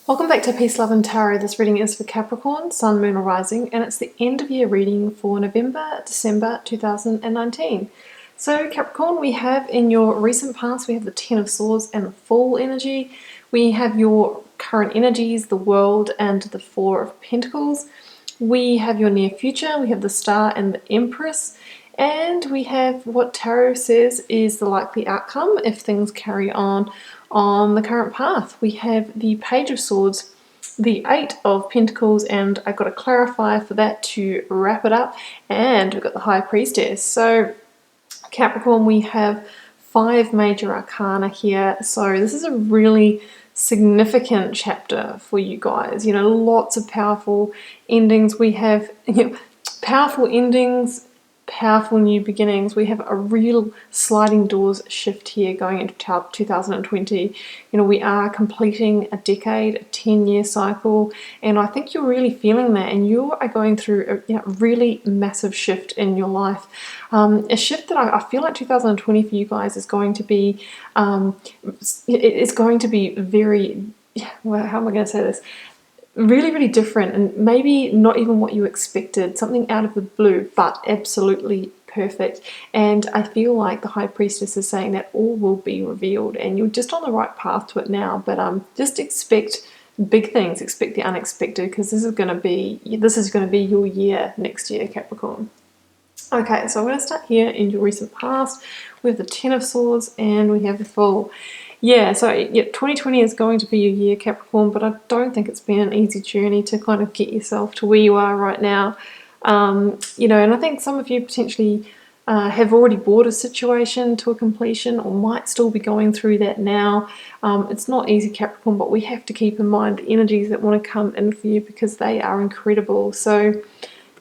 Welcome back to Peace, Love and Tarot. This reading is for Capricorn, Sun, Moon or Rising, and it's the end of year reading for November, December 2019. So Capricorn, we have in your recent past, we have the Ten of Swords and the Fool energy. We have your current energies, the World and the Four of Pentacles. We have your near future, we have the Star and the Empress. And we have what Tarot says is the likely outcome if things carry on the current path. We have the Page of Swords, the Eight of Pentacles, and I've got a clarifier for that to wrap it up, and we've got the High Priestess. So Capricorn, we have 5 major arcana here, so this is a really significant chapter for you guys. Lots of powerful endings. We have powerful endings, powerful new beginnings. We have a real sliding doors shift here going into 2020. We are completing a decade, a 10-year cycle, and I think you're really feeling that, and you are going through a really massive shift in your life. A shift that I feel like 2020 for you guys is going to be it's going to be very, well, how am I going to say this? Really, really different, and maybe not even what you expected, something out of the blue, but absolutely perfect. And I feel like the High Priestess is saying that all will be revealed, and you're just on the right path to it now. But just expect big things, expect the unexpected, because this is going to be your year next year, Capricorn. Okay, so I'm going to start here in your recent past. We have the Ten of Swords and we have the Fool. Yeah, so 2020 is going to be your year, Capricorn, but I don't think it's been an easy journey to kind of get yourself to where you are right now. And I think some of you potentially have already brought a situation to a completion or might still be going through that now. It's not easy, Capricorn, but we have to keep in mind the energies that want to come in for you because they are incredible. So,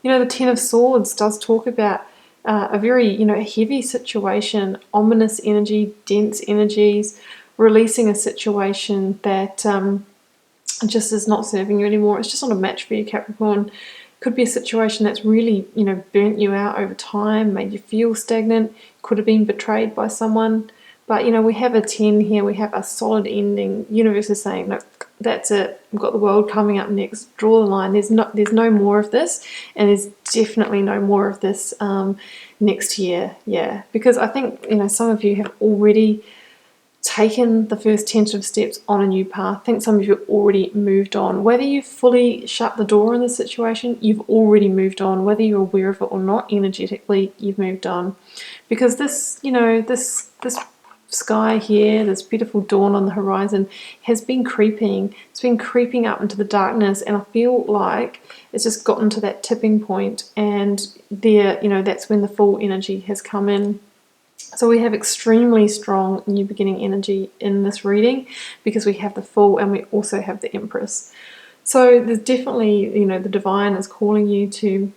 the Ten of Swords does talk about a very, heavy situation, ominous energy, dense energies, releasing a situation that just is not serving you anymore. It's just not a match for you, Capricorn. Could be a situation that's really, burnt you out over time, made you feel stagnant, could have been betrayed by someone. But, we have a 10 here, we have a solid ending. Universe is saying, look, that's it. We've got the world coming up next. Draw the line. There's no more of this, and there's definitely no more of this next year. Yeah, because I think, some of you have already taken the first tentative steps on a new path. I think some of you have already moved on. Whether you've fully shut the door in this situation, you've already moved on. Whether you're aware of it or not, energetically, you've moved on. Because this sky here, this beautiful dawn on the horizon, has been creeping. It's been creeping up into the darkness, and I feel like it's just gotten to that tipping point, and that's when the full energy has come in. So we have extremely strong new beginning energy in this reading because we have the Fool and we also have the Empress. So there's definitely, the divine is calling you to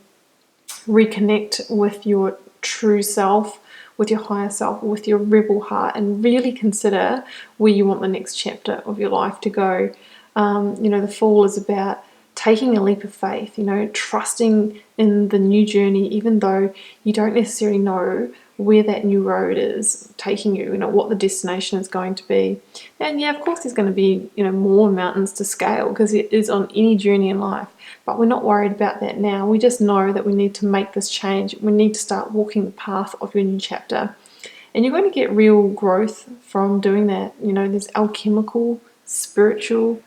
reconnect with your true self, with your higher self, with your rebel heart, and really consider where you want the next chapter of your life to go. The Fool is about taking a leap of faith, trusting in the new journey, even though you don't necessarily know where that new road is taking you, what the destination is going to be. And yeah, of course there's going to be, more mountains to scale because it is on any journey in life, but we're not worried about that now. We just know that we need to make this change. We need to start walking the path of your new chapter. And you're going to get real growth from doing that. There's alchemical, spiritual,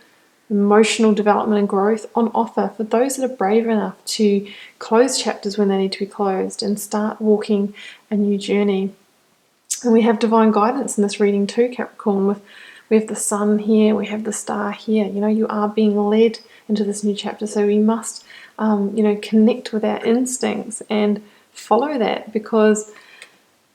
emotional development and growth on offer for those that are brave enough to close chapters when they need to be closed and start walking a new journey. And we have divine guidance in this reading too, Capricorn. We have the Sun here, we have the Star here. You are being led into this new chapter, so we must connect with our instincts and follow that, because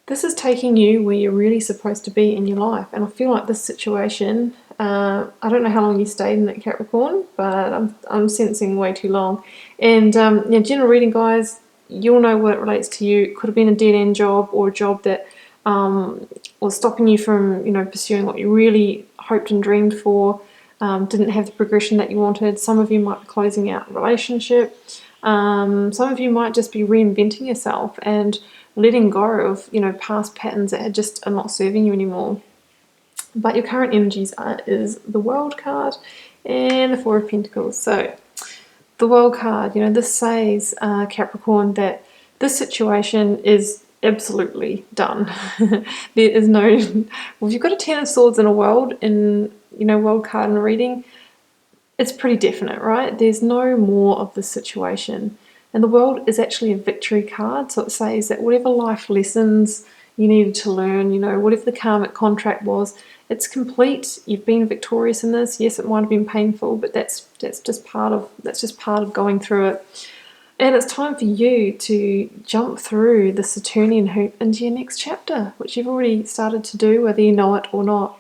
this is taking you where you're really supposed to be in your life. And I feel like this situation, I don't know how long you stayed in that, Capricorn, but I'm sensing way too long. And general reading, guys, you'll know what it relates to you. It could have been a dead-end job or a job that was stopping you from pursuing what you really hoped and dreamed for, didn't have the progression that you wanted. Some of you might be closing out a relationship. Some of you might just be reinventing yourself and letting go of past patterns that just are not serving you anymore. But your current energies is the World card and the Four of Pentacles. So the World card, this says, Capricorn, that this situation is absolutely done. There is no, well, if you've got a Ten of Swords in a World, World card in a reading, it's pretty definite, right? There's no more of this situation. And the World is actually a victory card, so it says that whatever life lessons you needed to learn, whatever the karmic contract was, it's complete. You've been victorious in this. Yes, it might have been painful, but that's just part of going through it. And it's time for you to jump through the Saturnian hoop into your next chapter, which you've already started to do, whether you know it or not.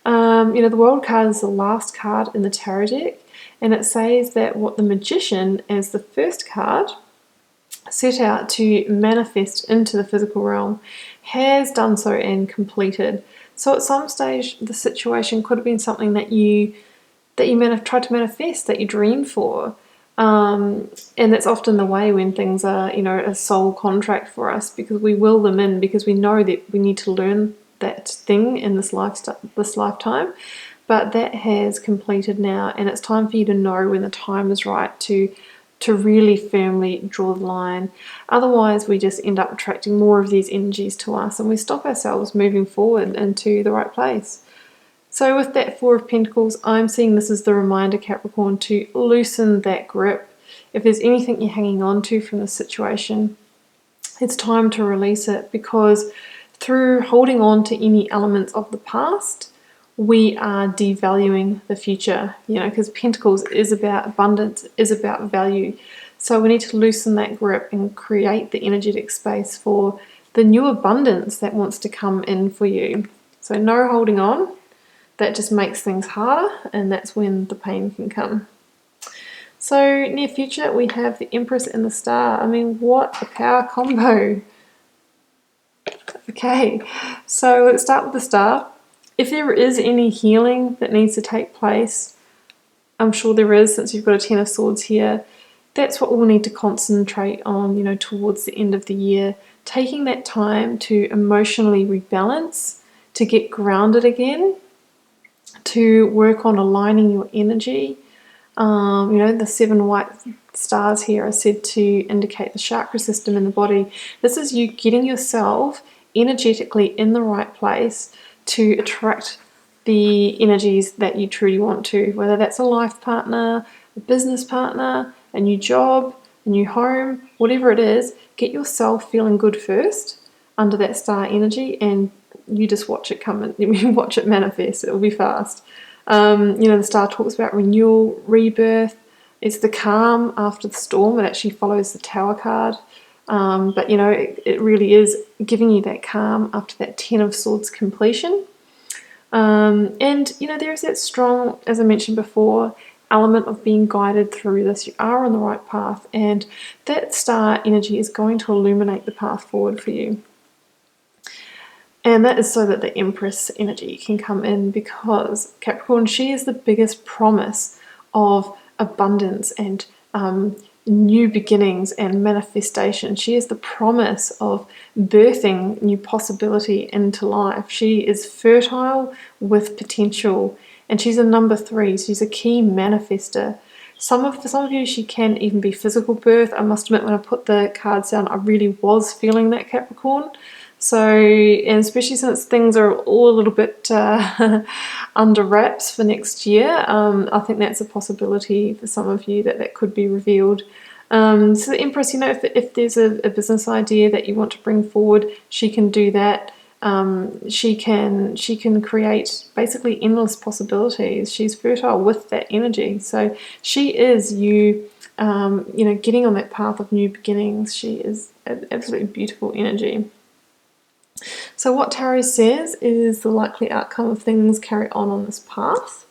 The World card is the last card in the tarot deck, and it says that what the Magician, as the first card, set out to manifest into the physical realm, has done so and completed. So at some stage, the situation could have been something that you tried to manifest, that you dreamed for. And that's often the way when things are, a soul contract for us, because we will them in because we know that we need to learn that thing in this lifetime. But that has completed now, and it's time for you to know when the time is right to really firmly draw the line. Otherwise, we just end up attracting more of these energies to us, and we stop ourselves moving forward into the right place. So with that Four of Pentacles, I'm seeing this as the reminder, Capricorn, to loosen that grip. If there's anything you're hanging on to from this situation, it's time to release it, because through holding on to any elements of the past, we are devaluing the future, because Pentacles is about abundance, is about value. So we need to loosen that grip and create the energetic space for the new abundance that wants to come in for you. So no holding on. That just makes things harder, and that's when the pain can come. So near future, we have the Empress and the Star. I mean, what a power combo. Okay, so let's start with the Star. If there is any healing that needs to take place, I'm sure there is, since you've got a Ten of Swords here. That's what we'll need to concentrate on, towards the end of the year. Taking that time to emotionally rebalance, to get grounded again, to work on aligning your energy. The 7 white stars here are said to indicate the chakra system in the body. This is you getting yourself energetically in the right place to attract the energies that you truly want to, whether that's a life partner, a business partner, a new job, a new home, whatever it is. Get yourself feeling good first under that star energy, and you just watch it come and watch it manifest. It will be fast. The star talks about renewal, rebirth. It's the calm after the storm. It actually follows the Tower card. But it really is giving you that calm after that Ten of Swords completion. There's that strong, as I mentioned before, element of being guided through this. You are on the right path, and that star energy is going to illuminate the path forward for you. And that is so that the Empress energy can come in, because Capricorn, she is the biggest promise of abundance and new beginnings and manifestation. She is the promise of birthing new possibility into life. She is fertile with potential, and she's a number 3. She's a key manifester. For some of you, she can even be physical birth. I must admit, when I put the cards down, I really was feeling that, Capricorn. So, and especially since things are all a little bit under wraps for next year, I think that's a possibility for some of you that could be revealed. So the Empress, if there's a business idea that you want to bring forward, she can do that. She can create basically endless possibilities. She's fertile with that energy. So she is you, getting on that path of new beginnings. She is an absolutely beautiful energy. So what tarot says is the likely outcome of things carry on this path.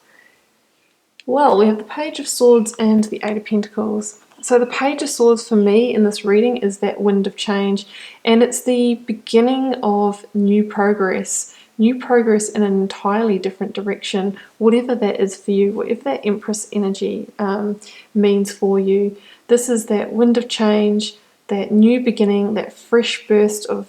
Well, we have the Page of Swords and the Eight of Pentacles. So the Page of Swords for me in this reading is that wind of change, and it's the beginning of new progress in an entirely different direction, whatever that is for you, whatever that Empress energy means for you. This is that wind of change, that new beginning, that fresh burst of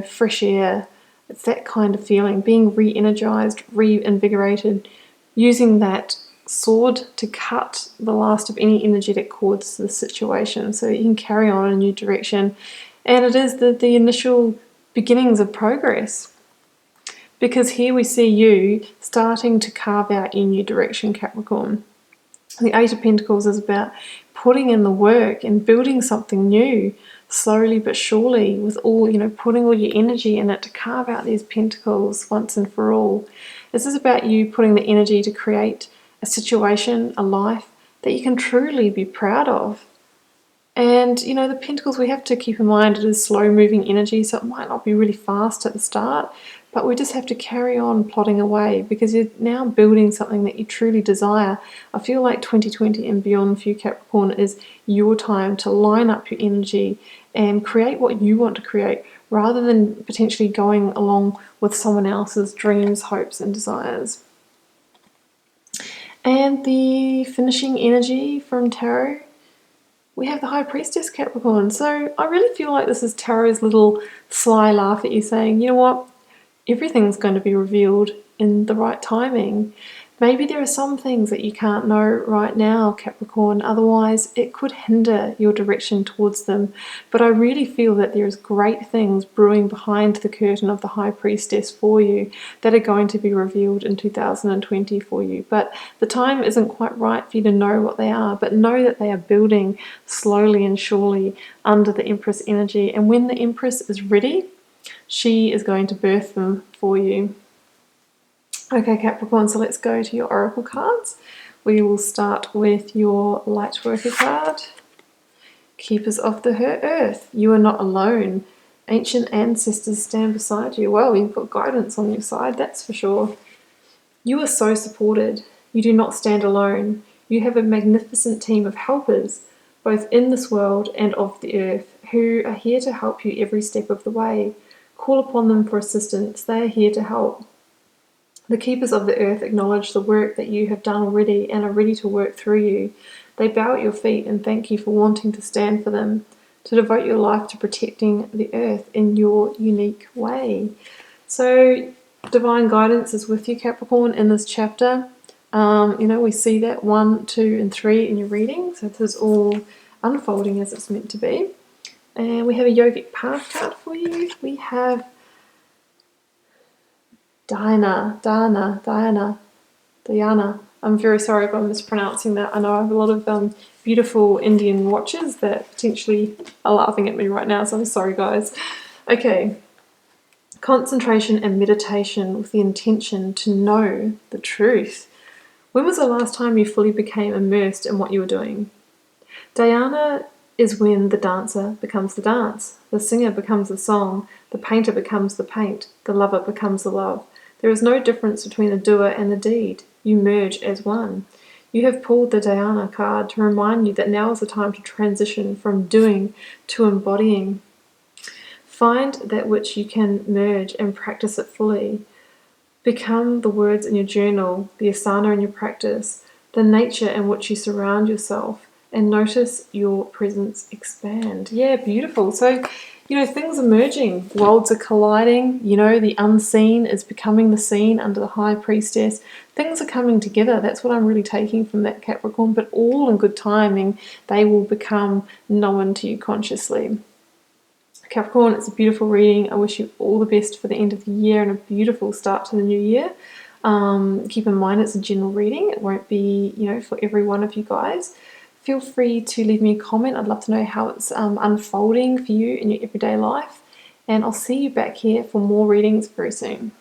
fresh air, It's that kind of feeling, being re-energized, reinvigorated, using that sword to cut the last of any energetic cords to the situation so that you can carry on in a new direction. And it is the initial beginnings of progress. Because here we see you starting to carve out your new direction, Capricorn. The Eight of Pentacles is about putting in the work and building something new, slowly but surely, with all, putting all your energy in it to carve out these pentacles once and for all. This is about you putting the energy to create a situation, a life that you can truly be proud of. And, the pentacles, we have to keep in mind it is slow-moving energy, so it might not be really fast at the start, but we just have to carry on plodding away because you're now building something that you truly desire. I feel like 2020 and beyond for you, Capricorn, is your time to line up your energy and create what you want to create rather than potentially going along with someone else's dreams, hopes, and desires. And the finishing energy from Tarot, we have the High Priestess, Capricorn. So I really feel like this is Tarot's little sly laugh at you saying, you know what, everything's going to be revealed in the right timing. Maybe there are some things that you can't know right now, Capricorn, otherwise it could hinder your direction towards them. But I really feel that there's great things brewing behind the curtain of the High Priestess for you that are going to be revealed in 2020 for you. But the time isn't quite right for you to know what they are, but know that they are building slowly and surely under the Empress energy. And when the Empress is ready, she is going to birth them for you. Okay, Capricorn, so let's go to your oracle cards. We will start with your light worker card. Keepers of the earth, you are not alone. Ancient ancestors stand beside you. Well, you've got guidance on your side, that's for sure. You are so supported. You do not stand alone. You have a magnificent team of helpers, both in this world and of the earth, who are here to help you every step of the way. Call upon them for assistance. They are here to help. The keepers of the earth acknowledge the work that you have done already and are ready to work through you. They bow at your feet and thank you for wanting to stand for them, to devote your life to protecting the earth in your unique way. So divine guidance is with you, Capricorn, in this chapter. We see that 1, 2, and 3 in your reading. So this is all unfolding as it's meant to be. And we have a yogic path card for you. We have Diana. I'm very sorry if I'm mispronouncing that. I know I have a lot of beautiful Indian watchers that potentially are laughing at me right now, so I'm sorry, guys. Okay. Concentration and meditation with the intention to know the truth. When was the last time you fully became immersed in what you were doing? Diana is when the dancer becomes the dance, the singer becomes the song, the painter becomes the paint, the lover becomes the love. There is no difference between the doer and the deed. You merge as one. You have pulled the Diana card to remind you that now is the time to transition from doing to embodying. Find that which you can merge and practice it fully. Become the words in your journal, the asana in your practice, the nature in which you surround yourself, and notice your presence expand. Yeah, beautiful. So, things are merging. Worlds are colliding. The unseen is becoming the seen under the High Priestess. Things are coming together. That's what I'm really taking from that, Capricorn. But all in good timing, they will become known to you consciously. Capricorn, it's a beautiful reading. I wish you all the best for the end of the year and a beautiful start to the new year. Keep in mind it's a general reading. It won't be, for every one of you guys. Feel free to leave me a comment. I'd love to know how it's unfolding for you in your everyday life. And I'll see you back here for more readings very soon.